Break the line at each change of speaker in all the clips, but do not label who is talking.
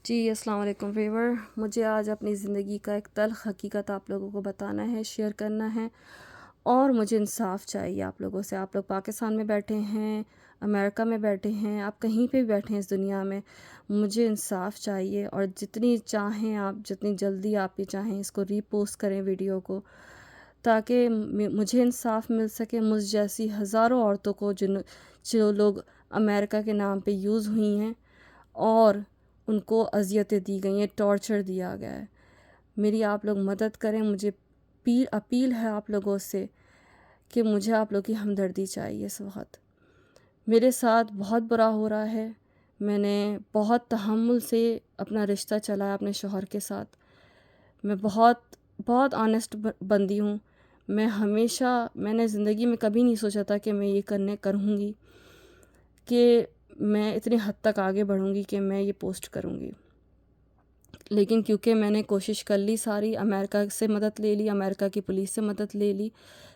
جی السلام علیکم ویور، مجھے آج اپنی زندگی کا ایک تلخ حقیقت آپ لوگوں کو بتانا ہے، شیئر کرنا ہے، اور مجھے انصاف چاہیے آپ لوگوں سے۔ آپ لوگ پاکستان میں بیٹھے ہیں، امریکہ میں بیٹھے ہیں، آپ کہیں پہ بھی بیٹھے ہیں اس دنیا میں، مجھے انصاف چاہیے۔ اور جتنی چاہیں آپ، جتنی جلدی آپ یہ چاہیں، اس کو ری پوسٹ کریں ویڈیو کو، تاکہ مجھے انصاف مل سکے، مجھ جیسی ہزاروں عورتوں کو جو لوگ امریکہ کے نام پہ یوز ہوئی ہیں اور ان کو اذیتیں دی گئی ہیں، ٹارچر دیا گیا ہے۔ میری آپ لوگ مدد کریں، مجھے اپیل ہے آپ لوگوں سے کہ مجھے آپ لوگ کی ہمدردی چاہیے اس وقت۔ میرے ساتھ بہت برا ہو رہا ہے، میں نے بہت تحمل سے اپنا رشتہ چلایا اپنے شوہر کے ساتھ۔ میں بہت بہت آنیسٹ بندی ہوں۔ میں نے زندگی میں کبھی نہیں سوچا تھا کہ میں یہ کروں گی، کہ میں اتنی حد تک آگے بڑھوں گی کہ میں یہ پوسٹ کروں گی۔ لیکن کیونکہ میں نے کوشش کر لی، ساری امریکہ سے مدد لے لی، امریکہ کی پولیس سے مدد لے لی،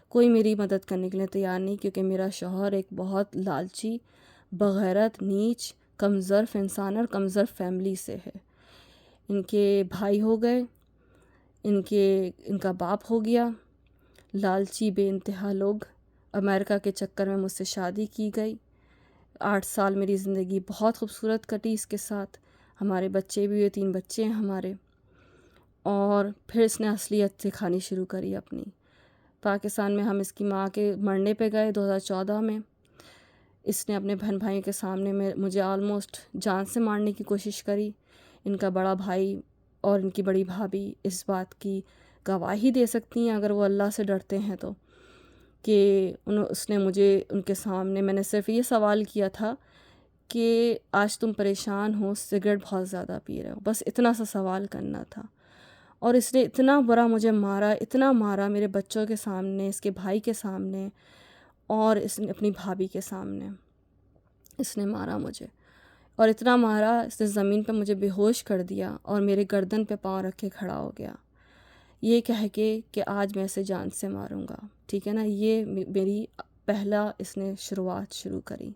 کوئی میری مدد کرنے کے لیے تیار نہیں، کیونکہ میرا شوہر ایک بہت لالچی، بغیرت، نیچ، کمظرف انسان اور کمظرف فیملی سے ہے۔ ان کے بھائی ہو گئے، ان کا باپ ہو گیا، لالچی بے انتہا لوگ۔ امریکہ کے چکر میں مجھ سے شادی کی گئی، 8 سال میری زندگی بہت خوبصورت کٹی اس کے ساتھ، ہمارے بچے بھی ہوئے، 3 بچے ہیں ہمارے۔ اور پھر اس نے اصلیت دکھانی شروع کری اپنی۔ پاکستان میں ہم اس کی ماں کے مرنے پہ گئے 2014 میں۔ اس نے اپنے بہن بھائیوں کے سامنے مجھے آلموسٹ جان سے مارنے کی کوشش کری۔ ان کا بڑا بھائی اور ان کی بڑی بھابھی اس بات کی گواہی دے سکتی ہیں اگر وہ اللہ سے ڈرتے ہیں تو، کہ اس نے مجھے ان کے سامنے، میں نے صرف یہ سوال کیا تھا کہ آج تم پریشان ہو، سگریٹ بہت زیادہ پی رہے ہو، بس اتنا سا سوال کرنا تھا۔ اور اس نے اتنا برا مجھے مارا، اتنا مارا میرے بچوں کے سامنے، اس کے بھائی کے سامنے، اور اس نے اپنی بھابھی کے سامنے اس نے مارا مجھے، اور اتنا مارا اس نے زمین پہ مجھے بے ہوش کر دیا اور میرے گردن پہ پاؤں رکھ کے کھڑا ہو گیا، یہ کہہ کے کہ آج میں اسے جان سے ماروں گا، ٹھیک ہے نا۔ یہ میری پہلا اس نے شروعات شروع کری۔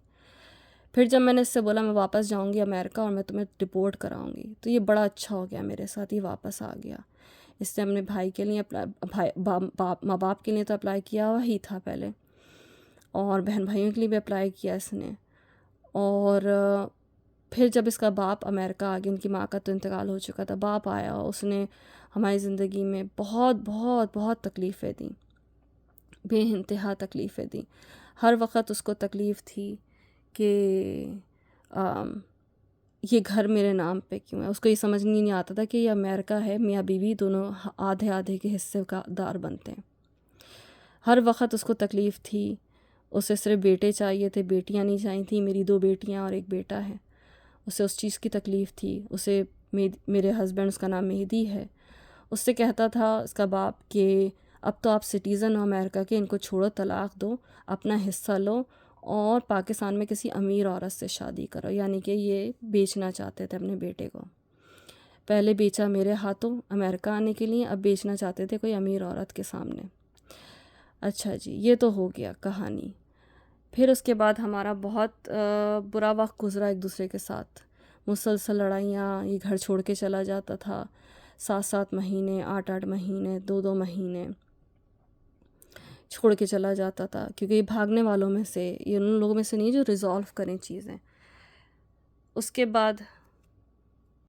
پھر جب میں نے اس سے بولا میں واپس جاؤں گی امریکہ اور میں تمہیں ڈپورٹ کراؤں گی، تو یہ بڑا اچھا ہو گیا میرے ساتھ، یہ واپس آ گیا۔ اس نے اپنے بھائی کے لیے ماں باپ کے لیے تو اپلائی کیا ہوا ہی تھا پہلے، اور بہن بھائیوں کے لیے بھی اپلائی کیا اس نے۔ اور پھر جب اس کا باپ امریکہ آ گیا، ان کی ماں کا تو انتقال ہو چکا تھا، باپ آیا، اس نے ہماری زندگی میں بہت بہت بہت تکلیفیں دیں، بے انتہا تکلیفیں دیں۔ ہر وقت اس کو تکلیف تھی کہ یہ گھر میرے نام پہ کیوں ہے۔ اس کو یہ سمجھ نہیں آتا تھا کہ یہ امریکہ ہے، میاں بیوی دونوں آدھے آدھے کے حصے کا دار بنتے ہیں۔ ہر وقت اس کو تکلیف تھی، اسے صرف بیٹے چاہیے تھے، بیٹیاں نہیں چاہیے تھیں۔ میری 2 بیٹیاں اور 1 بیٹا ہے۔ اسے اس چیز کی تکلیف تھی۔ اسے میرے ہسبینڈ، اس کا نام مہدی ہے، اس سے کہتا تھا اس کا باپ کہ اب تو آپ سٹیزن ہو امریکہ کے، ان کو چھوڑو، طلاق دو، اپنا حصہ لو اور پاکستان میں کسی امیر عورت سے شادی کرو، یعنی کہ یہ بیچنا چاہتے تھے اپنے بیٹے کو۔ پہلے بیچا میرے ہاتھوں امریکہ آنے کے لیے، اب بیچنا چاہتے تھے کوئی امیر عورت کے سامنے۔ اچھا جی، یہ تو ہو گیا کہانی۔ پھر اس کے بعد ہمارا بہت برا وقت گزرا ایک دوسرے کے ساتھ، مسلسل لڑائیاں، یہ گھر چھوڑ کے چلا جاتا تھا 7 مہینے، 8 مہینے، 2 مہینے چھوڑ کے چلا جاتا تھا، کیونکہ یہ بھاگنے والوں میں سے، یہ ان لوگوں میں سے نہیں جو ریزالو کریں چیزیں۔ اس کے بعد